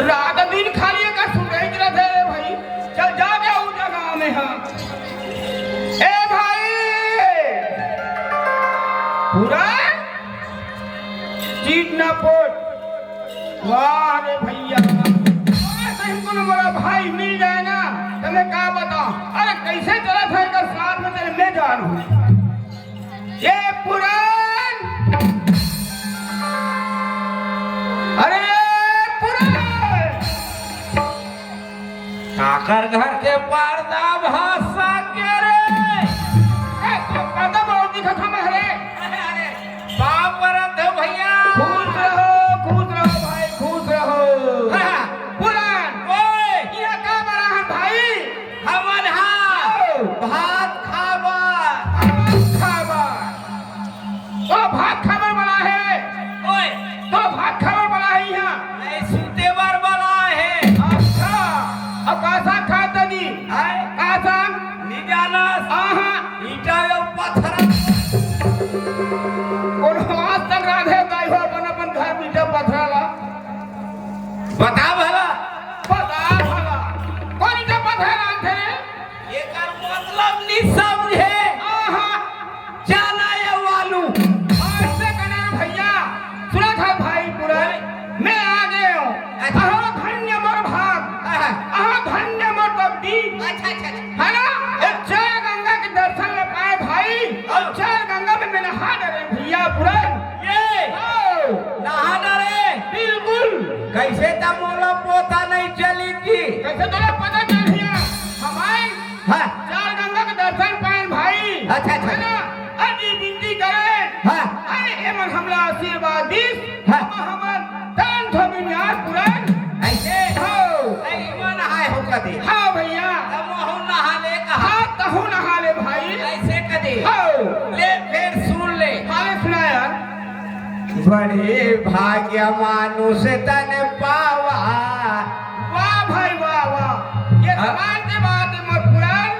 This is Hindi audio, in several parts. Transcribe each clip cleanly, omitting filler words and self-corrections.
रात दिन खाली का सुनते रहते भाई। चल जा गया उस जगह में। हाँ ए भाई पूरा चीट ना पोट। वाह रे भैया बड़ा भाई मिल जाए ना तो मैं क्या बताऊं। अरे कैसे चला था कर साथ में तेरे मैं जा रहा हूं। ये पुरान अरे काकर घर के पर्दा भाषा के रे पर्दा बहुत दिखा था मैं। अरे बाप परत भैया खुश रहो भाई खुश रहो। पुरान ओए ये का बड़ा है भाई। हमन भात खावा तो भात खाबर बना है। ओए तो भात खाबर बना है यहाँ नहीं सूते बर बना है। अच्छा अब कासा खाता दी कासा निजानस ईटा यो पत्थर कौन आज तक राधे गाय हो अपन घर में जब पथराला बता भला कौन जब पथरा थे ये कर मतलब नि समझे जाना ये वालू ऐसे कहना भैया सुना था भाई पूरा मैं आ गए हूँ। अहो धन्य मोर भाग अहो धन्य मोर बब्दी। अच्छा है ना एक चार गंगा के दर्शन ले पाए भाई। और चार गंगा में मैं नहा डरे भैया पूरा ये नहा डरे बिल्कुल। कैसे तब मोला पोता नहीं चली थी कैसे तोला पता चल गया हमारे चार गंगा के दर्शन पाए भाई। अच्छा है ना अजी बिनती करे अरे एमन हमला आशीर्वाद दीस हमर दान धोबिनियार पुरान ऐसे हो नहीं मन नहाए हो कदी हाँ भैया तब मोह नहा ले कहा हाँ कहूँ नहा ले भाई ऐसे कदी हो ले फिर सुन ले हाले सुना यार। बड़े भाग्य मानुष तन पावा वाह भाई वाह वाह ये जबान के बात है मोर पुरान।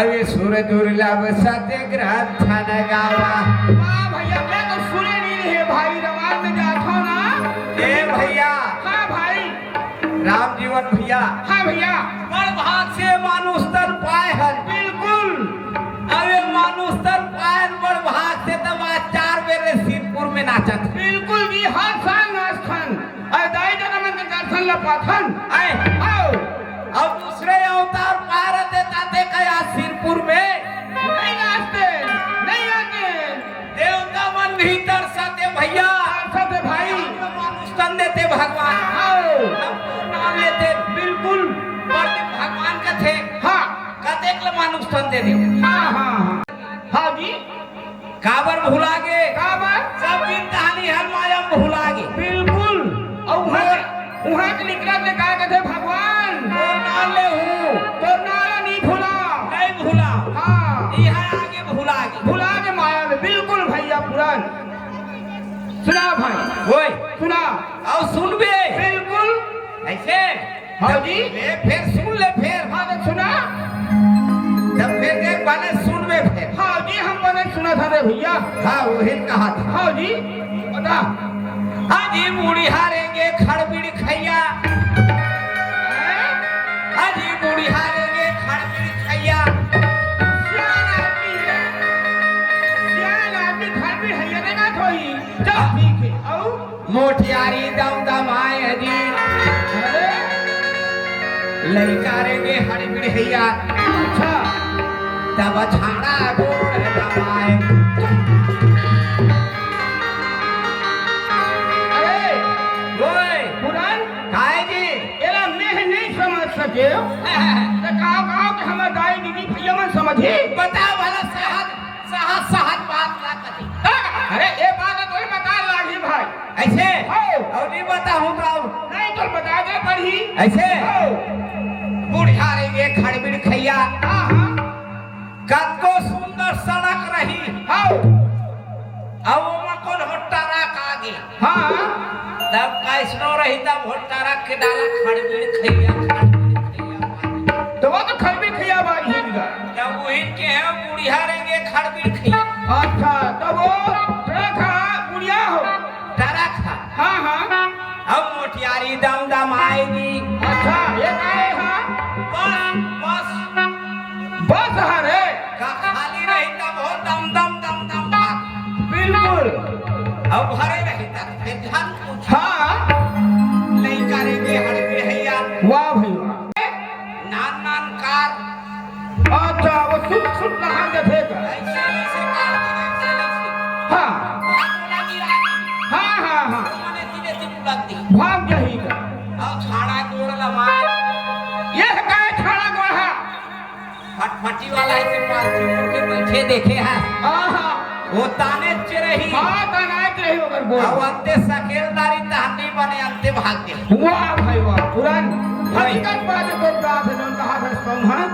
अरे सुर दुर्लभ सत्य ग्रंथ न गावा वाह भैया मैं तो सुने नहीं रहे भाई रवान में जाता ना। ए भैया हाँ भाई राम जीवन भैया हाँ भैया बड़ भाग से मानुष तन पाए हन बिल्कुल। अरे मानुष तन पाए बड़ भाग से तब आज 4 बेरे सिरपुर में नाचत बिल्कुल भी हर साल नाचथन और दाई जगह के दर्शन ला पाथन आए आओ अब दूसरे अवतार पार देता थे कया सिरपुर में नहीं नाचते नहीं आते देवता मन भीतर सत्य भैया सब भाई मानुष तन देते भगवान आओ नाम लेते बिल्कुल पर भगवान का थे हाँ कतेक ल मानुष तन दे दे हाँ हाँ हाँ जी काबर भुला गे काबर सब दिन कहानी हर माया भुला गे बिल्कुल और वहाँ के निकला से कहा कहते भगवान तो नाम ले हूँ तो नाला नहीं भूला नहीं भुला हाँ यहाँ आगे भुला गे भुला के माया में बिल्कुल भैया पुरान। सुना भाई ओए सुना और सुन बे बिल्कुल ऐसे हाँ जी ले फिर सुन ले फिर हाँ तो सुना जब फिर के बने सुन बे फिर हाँ जी हम बने सुना था रे भैया। हाँ वही कहा था हाँ जी बता हाँ जी बूढ़ी हारेंगे खड़बिड़ खैया हाँ जी बूढ़ी हारेंगे खड़बिड़ खैया सियान आदमी घर में है ये ना थोड़ी चल ठीक है आओ मोटियारी दम दमाए जी अरे लड़का रेंगे हड़बिड़ हैया अच्छा तब छाड़ा गोड़ दबाए अरे ओए पुरान काहे जी एला मैं नहीं समझ सके तो गाँव के हमारे दाई दीदी भैया मन समझी बता भला सहज बात ना करी अरे ये बात तो ही बता लागी भाई ऐसे हो और नहीं बताऊं तो नहीं तो बता दे पढ़ी ऐसे हो बूढ़ा रेंगे खड़बिड़ खैया हाँ हाँ कतो सुंदर सड़क रही हो रही तब भोटारा के डाला खड़बीड़ खैया तो वो तो खड़बी खैया बाज हिंगा जब वही के हैं बुढ़िया रहेंगे खड़बीड़ खैया अच्छा तो वो खा बुढ़िया हो डरा खा हाँ हाँ अब मोटियारी दम दम आएगी अच्छा ये काहे हाँ बस बस हरे का खाली रही तब हो दम दम दम दम भाग बिल्कुल अब भरे रही तब फिर ध्यान पूछ हाँ नहीं करेंगे हड़बीड़ हैया वाह भाई वाह नान नान कार अच्छा वो सुट सुट लगा के थे का ऐसे ऐसे कार ऐसे ऐसे हाँ बोला गिरा हाँ हाँ हाँ मैंने धीरे धीरे लगती भाग जाही का अब छाड़ा गोड़ लमाए ये काहे छाड़ा गोढ़ा फटफटी वाला ऐसे पालथी मोड़ के बैठे देखे हैं आहा वो ताने चिरही हाँ तनायत रही होकर बोल अब अंते सकेलदारी तहनी बने अंते भाग गए वाह भाई वाह तुरंत हकीकत बात है तो बात है उनका हाथ है कम हाँ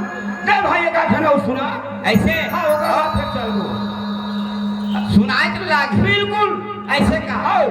दे भाई का खना सुना ऐसे हाँ होगा हाथ से चल दो सुनाई तो लागे बिल्कुल ऐसे कहा आओ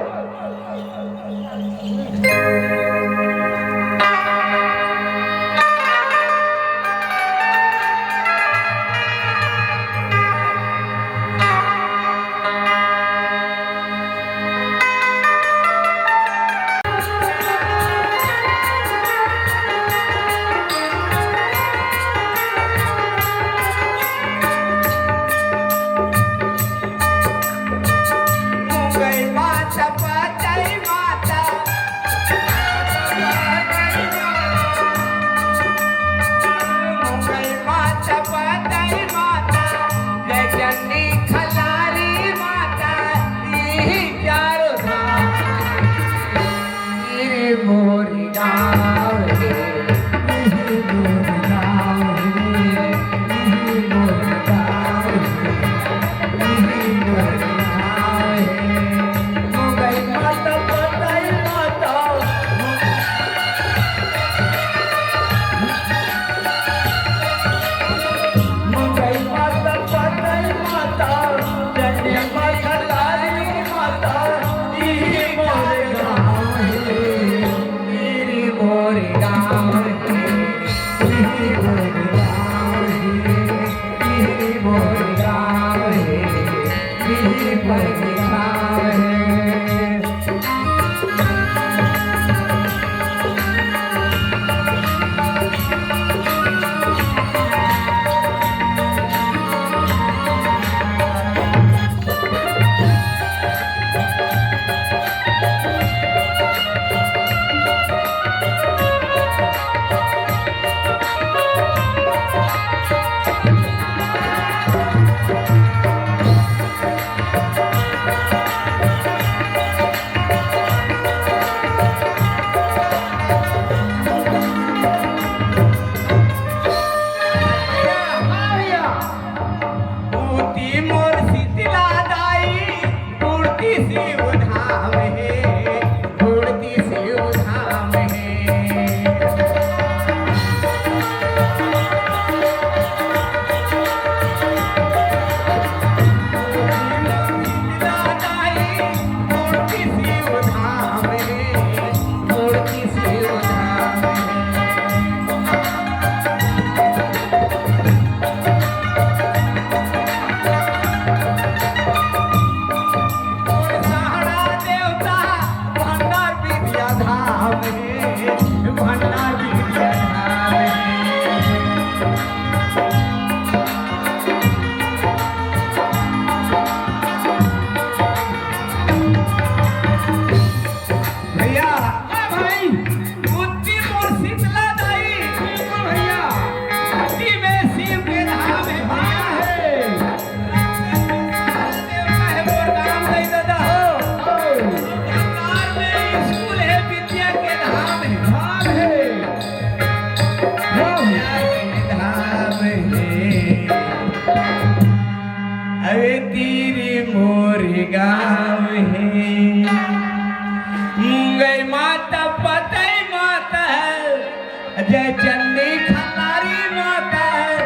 जय चंडी खलारी माता है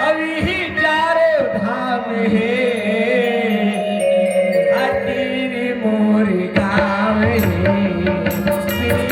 अभी ही चारों धाम है अतीरी मोर गाँव है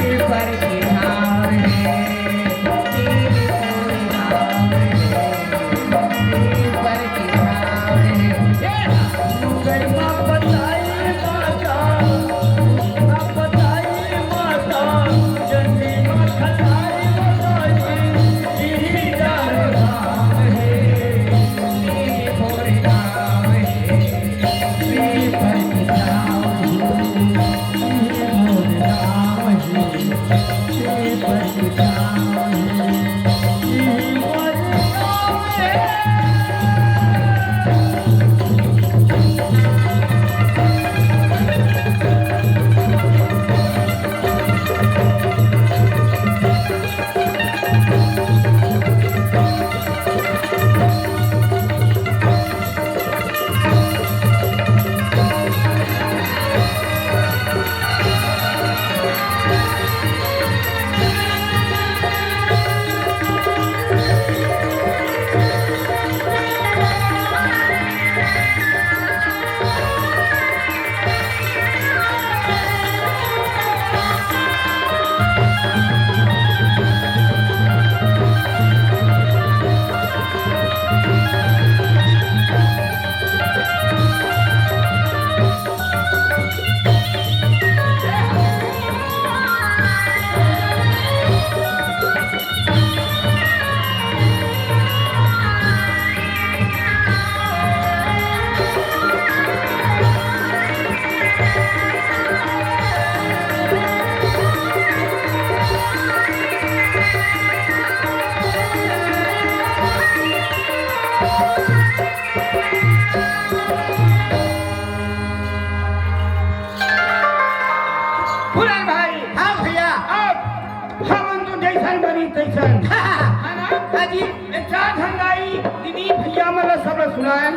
चार धंगाई दीदी भैया मला सब सुनाए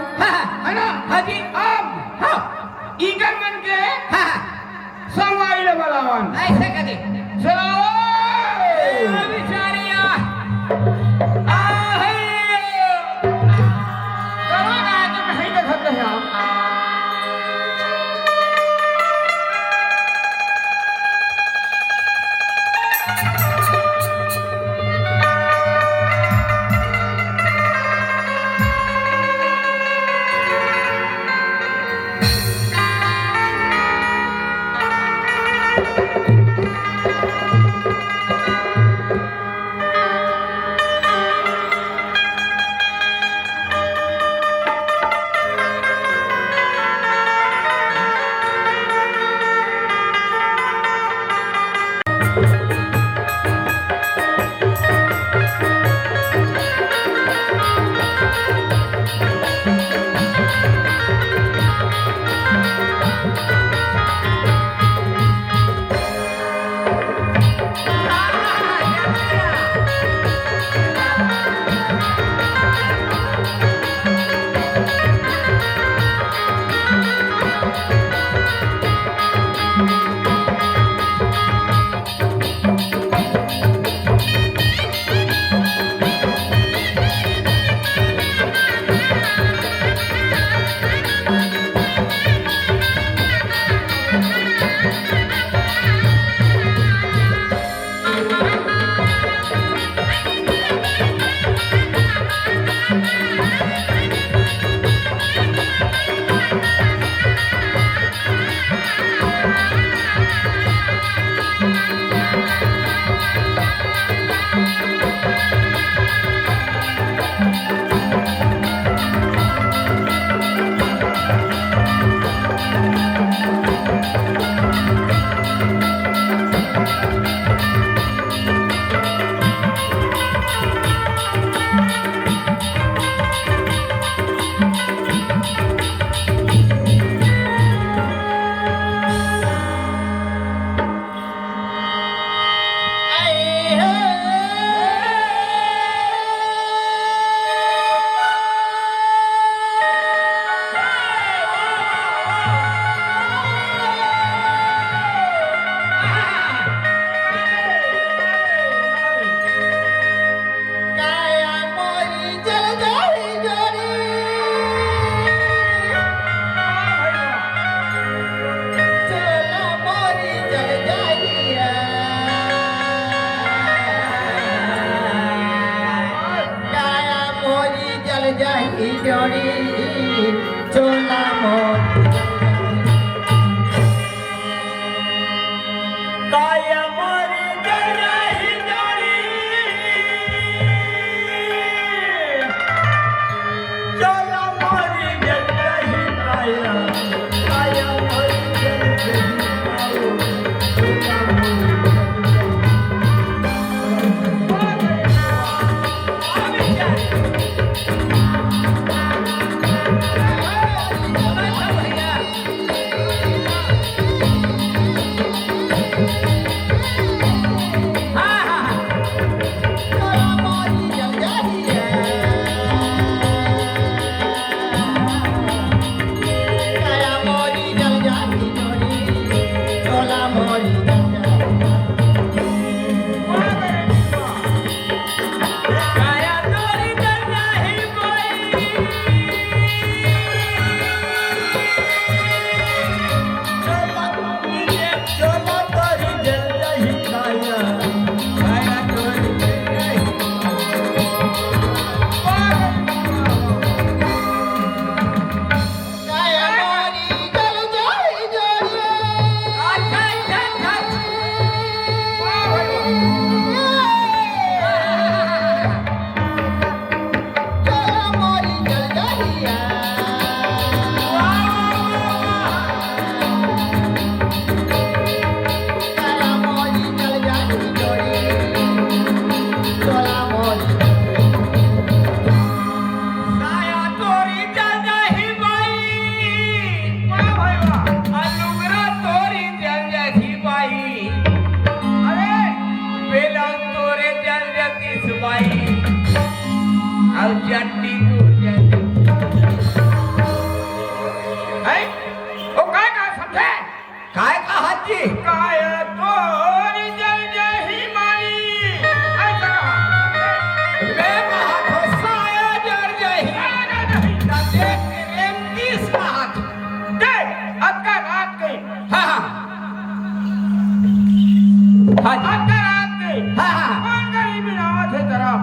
है ना हाँ जी अब हाँ ईगन मन के हाँ संगवाई ले बलावन ऐसे करे चलाओ बिचारिया करो ना तो नहीं देखत है हम है वो काय का समझे काय कहा जी काय तोरी जल जही माई ऐसा मैं कहा तो साया जर जही ना देख तेरे 30 कहा देख अक्का रात गई हाँ हाँ हाँ जी अक्का रात गई हाँ हाँ कौन गई बिना थे तरफ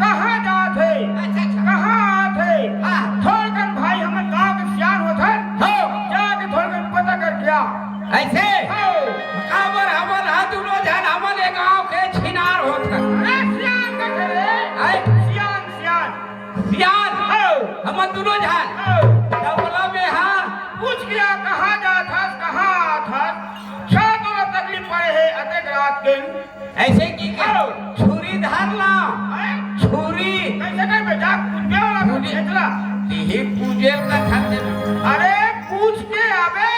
कहाँ जाते अच्छा अच्छा कहाँ आते हाँ थोड़कन भाई हमें गाँव के सियान होते हो जाके थोड़कन पता कर क्या ऐसे हो काबर हमन हा दुनो जन हमन ए गांव के छिनार होत है अरे सियान का करे आय सियान सियान सियान हो हमन दुनो जन हो डबला में हा पूछ गया कहाँ जाता कहाँ था शायद तो तकलीफ पड़े है अतक रात के ऐसे की के हो छुरी धरला छुरी कैसे कर बेटा पूछने वाला पूछ इतना ही पूजेल का खाते अरे पूछ के आवे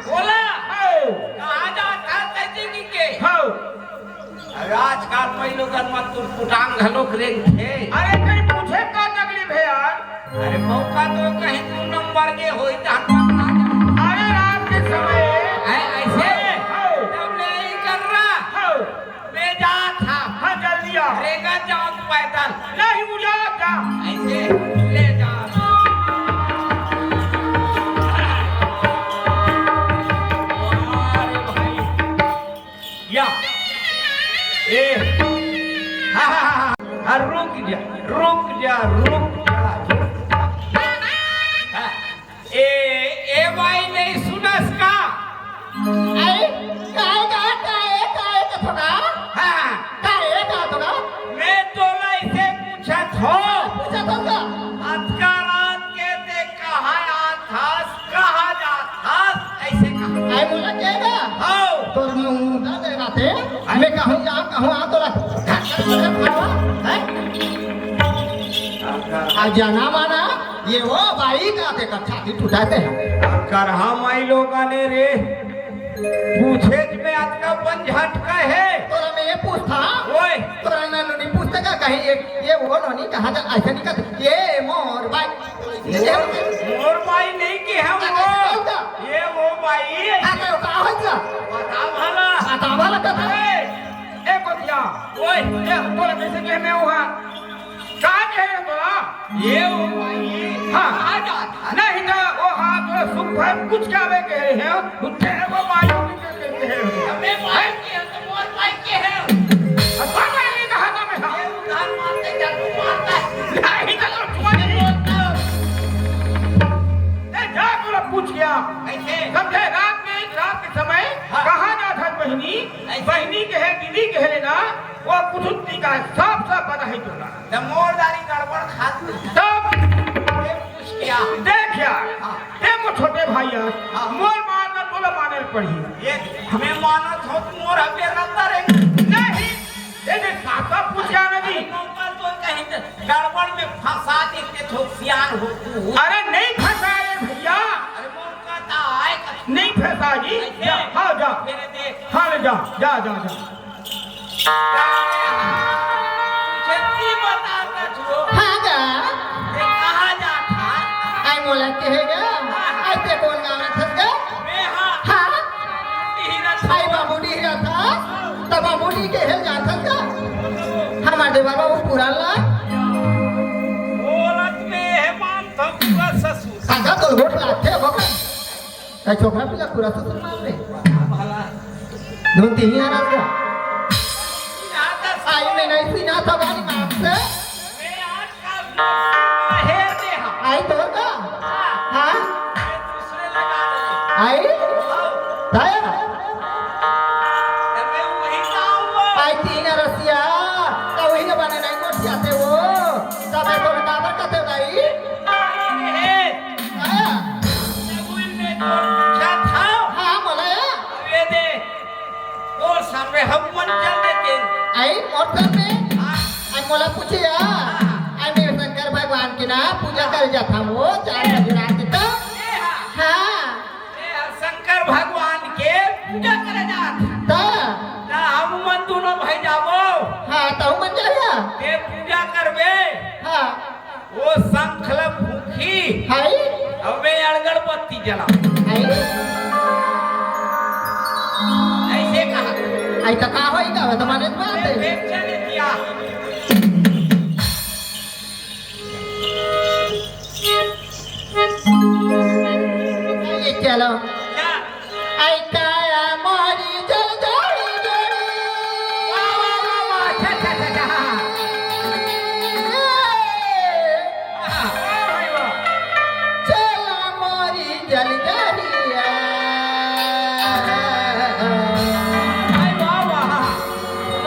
बोला हो कहां जाता कैसे की के हो आजकल मैं लोगन मत पुटांग घलोक रेंग थे अरे कहीं पूछे का तकलीफ है यार अरे मौका तो कहीं 2 नंबर के होई त अरे रात के समय ऐसे हो तब ले ही कर रहा हो मैं जा था हाँ जल्दी आ रेगा जाओ पैदल नहीं मुझे जा ऐसे ले जा अरे भाई या ए हा हा हा रुक जा रुक जा रुक जा हाँ, ए भाई नहीं सुनस का अरे काय का थोड़ा हाँ काय का थोड़ा मैं तो ऐसे पूछत हो पूछा था अतका रात के ते कहाँ आथास कहाँ जाथास ऐसे कहा आई बोला केगा हो तो मुंडा दे राते मैं कहूं आ तो आ जाना माना ये वो बाई का ते का छाती टूटाते हैं करहा माई लोग ने रे पूछे में अतका पंझट का है तोरा मैं ये पूछता ओए तोरा ना नहीं पूछते का कहीं ये वो नोनी कहा जा ऐसा नहीं कहते ये मोर बाई मोर माई नहीं की है वो ये वो माई आके का हो जा बता भला आता वाला का ए कोतिया ओए ए तोरा कैसे कहे मैं वहाँ कहाँ कहे तोरा ये वो माई हाँ कहाँ जाता नहीं ना वो हाथ में सुख भर कुछ क्या वे कहे हैं उठे वो मायू के कहते हैं मैं माई के है तो मोर माई के है अच्छा मैंने कहा था मैं ये उधार मारते जादू मारता है नहीं तो तुम्हारी ए जा तोरा पूछ गया ऐसे समझे रात के समय हाँ। कहाँ जाता बहनी बहनी के है दीदी के है ना वो कुछ का साफ साफ पता है तोरा तो मोरदारी गड़बड़ खाती तब ये पूछ क्या देख यार हाँ। देखो छोटे भाई यार हाँ। मोर मारना बोला माने पड़ी ये हमें मानत हो तुम मोर हमें रंदा रे नहीं ये साफ साफ पूछ गया नदी मौका तो कहीं गड़बड़ में फंसा देते तो सियान हो तू अरे नहीं फंसा रे भैया अरे मौका तो आए नहीं फंसा जी जा हाँ जा मेरे देख हाँ ले जा जा जा जा छत्ती बताता छो हां गा ये कहाँ जाता आई मोला कहेगा आई ते कौन गाँव में फंस गया मैं हाँ हाँ हीरा आई बाबूडी रहता तब बाबूडी के हेल जाता का हमारे बाबा वो पुराना बोलत में है मान तो पूरा ससुर सागा तो घोट लाते बाबा का छोकरा पिला पूरा ससुर मान ले भला धोती ही आ रहा आता आई में नहीं सीना था गाली मार से मैं आजकल हेर दे हाँ आई तो का हाँ दूसरे लगा दे आई ताया मैं वही गाँव आई तीन रसिया तो वही के बने नहीं कोट जाते वो तब तो काबर कहते भाई आया हाँ बोला आई और में आई मोला पूछे आई मेरे शंकर भगवान की ना पूजा कर जाता वो 4 बजे रात को हाँ शंकर भगवान के पूजा करे जात ता हम मन दोनों भाई जाबो हाँ तो मन जाया के पूजा करबे हाँ वो संखल भूखी हाय अबे अड़गड़ बत्ती जला आई ऐसे कहा आई तो का होई का तो माने बात है बेचने दिया ये चलो क्या आई काया मोरी जल जोड़ी जोड़ी वाह वाह वाह वाह अच्छा अच्छा अच्छा हाँ भाई वाह चला मोरी जल जरिया भाई वाह वाह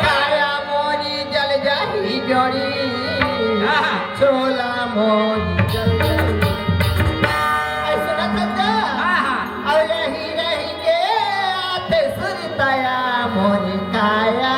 काया मोरी जल जरी जोड़ी हाँ छोला मोरी जल जरी आई सुना था हाँ और रही रही के आते सुरताया मोरी काया